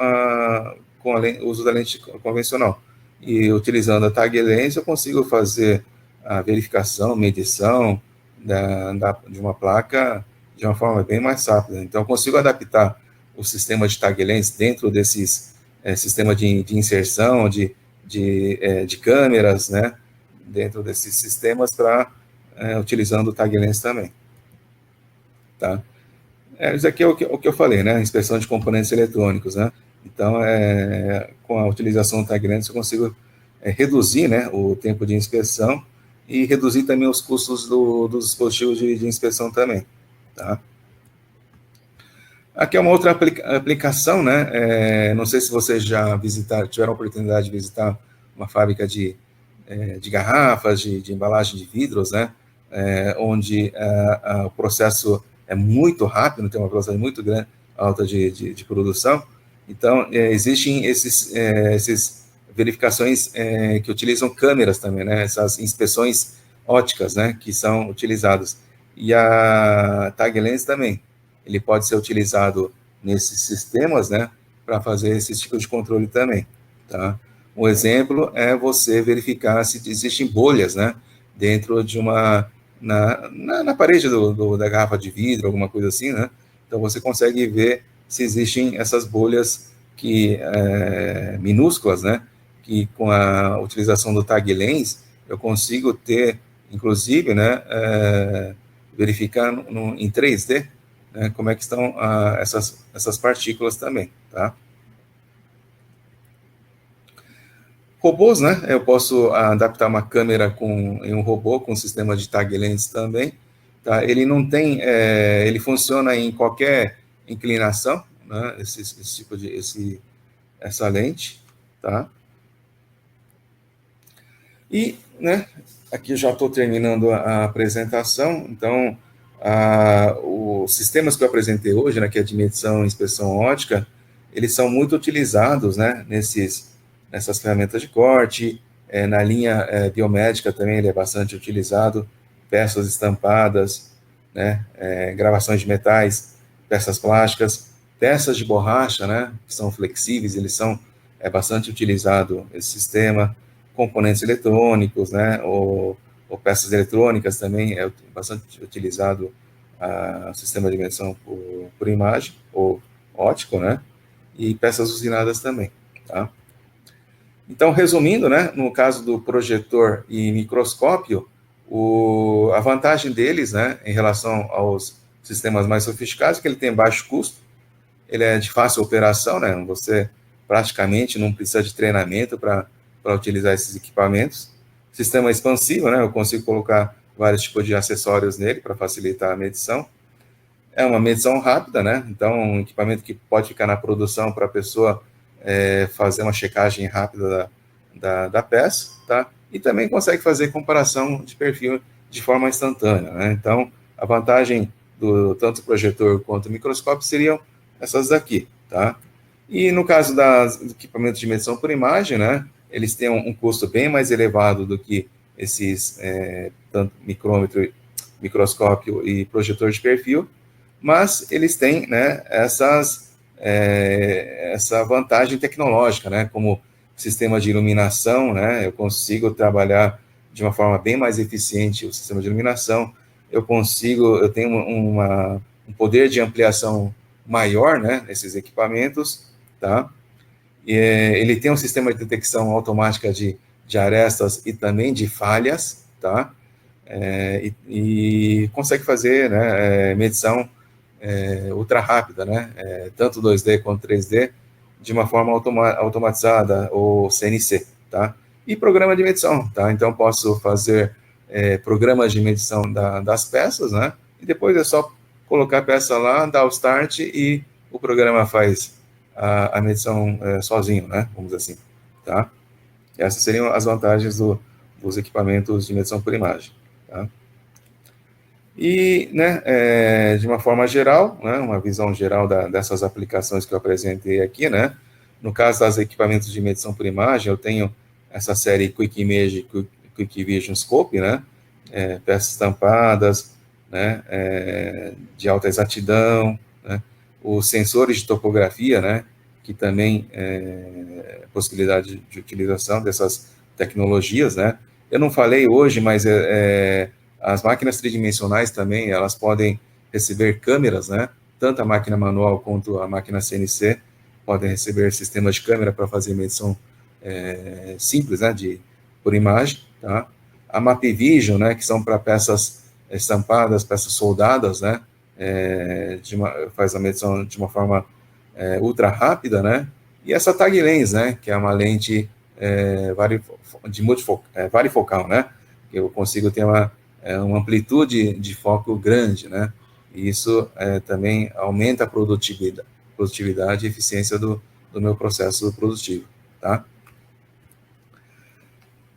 com o uso da lente convencional. E utilizando a Tag Lens, eu consigo fazer a verificação, medição de uma placa de uma forma bem mais rápida. Então, eu consigo adaptar o sistema de Tag Lens dentro desses sistema de inserção, de câmeras, né, dentro desses sistemas para utilizando o Tag Lens também. Tá? Isso aqui é o que eu falei, né? Inspeção de componentes eletrônicos, né? Então, com a utilização do Tag Lens, eu consigo reduzir, né, o tempo de inspeção e reduzir também os custos dos dispositivos de inspeção também, tá? Aqui é uma outra aplicação, né? Não sei se vocês já tiveram a oportunidade de visitar uma fábrica de garrafas, de embalagem de vidros, né? Onde o processo é muito rápido, tem uma velocidade muito grande, alta de produção. Então, existem esses verificações que utilizam câmeras também, né? Essas inspeções óticas, né? Que são utilizadas. E a Tag Lens também. Ele pode ser utilizado nesses sistemas, né? Para fazer esse tipo de controle também, tá? Um exemplo é você verificar se existem bolhas, né? Dentro de na parede da garrafa de vidro, alguma coisa assim, né? Então, você consegue ver se existem essas bolhas minúsculas, né? Que com a utilização do Tag Lens, eu consigo ter, inclusive, né? Verificar em 3D, né, como é que estão essas partículas também, tá? Robôs, né? Eu posso adaptar uma câmera em um robô com sistema de Tag Lens também, tá? Ele não tem, ele funciona em qualquer inclinação, né? Essa lente, tá? E, né? Aqui já estou terminando a apresentação, então os sistemas que eu apresentei hoje, né, que é de medição e inspeção ótica, eles são muito utilizados, né, nessas ferramentas de corte, na linha biomédica também ele é bastante utilizado, peças estampadas, né, gravações de metais, peças plásticas, peças de borracha, né, que são flexíveis, é bastante utilizado esse sistema, componentes eletrônicos, né, ou peças eletrônicas também é bastante utilizado o sistema de medição por imagem, ou ótico, né, e peças usinadas também, tá? Então, resumindo, né, no caso do projetor e microscópio, a vantagem deles, né, em relação aos sistemas mais sofisticados, é que ele tem baixo custo, ele é de fácil operação, né, você praticamente não precisa de treinamento para utilizar esses equipamentos. Sistema expansivo, né, eu consigo colocar vários tipos de acessórios nele para facilitar a medição. É uma medição rápida, né, então um equipamento que pode ficar na produção para a pessoa fazer uma checagem rápida da peça, tá? E também consegue fazer comparação de perfil de forma instantânea, né? Então, a vantagem tanto do projetor quanto do microscópio seriam essas daqui, tá? E no caso dos equipamentos de medição por imagem, né? Eles têm um custo bem mais elevado do que esses tanto micrômetro, microscópio e projetor de perfil, mas eles têm, né, essa vantagem tecnológica, né, como sistema de iluminação, né, eu consigo trabalhar de uma forma bem mais eficiente o sistema de iluminação, eu tenho um poder de ampliação maior, né, nesses equipamentos, tá? Ele tem um sistema de detecção automática de arestas e também de falhas, tá? E consegue fazer, né, medição ultra rápida, né? Tanto 2D quanto 3D, de uma forma automatizada, ou CNC, tá? E programa de medição, tá? Então, posso fazer programas de medição das peças, né? E depois é só colocar a peça lá, dar o start e o programa faz a medição sozinho, né? Vamos dizer assim, tá? Essas seriam as vantagens dos equipamentos de medição por imagem, tá? E, né, de uma forma geral, né, uma visão geral dessas aplicações que eu apresentei aqui, né, no caso dos equipamentos de medição por imagem, eu tenho essa série Quick Image, Quick Vision Scope, né, peças estampadas, né, de alta exatidão, né, os sensores de topografia, né, que também possibilidade de utilização dessas tecnologias, né. Eu não falei hoje, mas as máquinas tridimensionais também, elas podem receber câmeras, né? Tanto a máquina manual quanto a máquina CNC podem receber sistemas de câmera para fazer medição simples, né? Por imagem, tá? a Mapvision, né, que são para peças estampadas, peças soldadas, né, faz a medição de uma forma ultra rápida, né, e essa tag lens, né, que é uma lente varifocal, né, que eu consigo ter uma amplitude de foco grande, né, e isso também aumenta a produtividade e eficiência do meu processo produtivo, tá?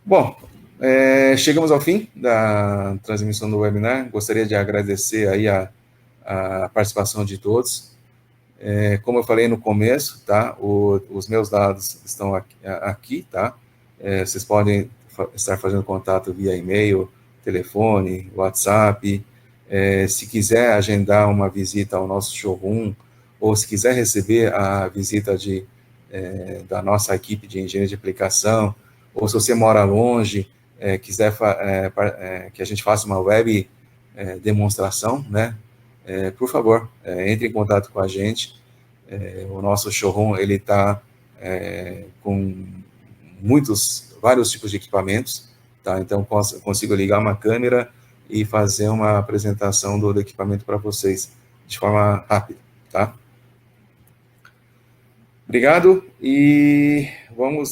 Bom, chegamos ao fim da transmissão do webinar. Gostaria de agradecer aí a participação de todos. Como eu falei no começo, tá? Os meus dados estão aqui, tá? Vocês podem estar fazendo contato via e-mail, telefone, WhatsApp. Se quiser agendar uma visita ao nosso showroom, ou se quiser receber a visita da nossa equipe de engenharia de aplicação, ou se você mora longe, quiser que a gente faça uma web demonstração, né? Por favor, entre em contato com a gente. O nosso showroom, ele está com vários tipos de equipamentos, tá? Então, consigo ligar uma câmera e fazer uma apresentação do equipamento para vocês de forma rápida, tá? Obrigado e vamos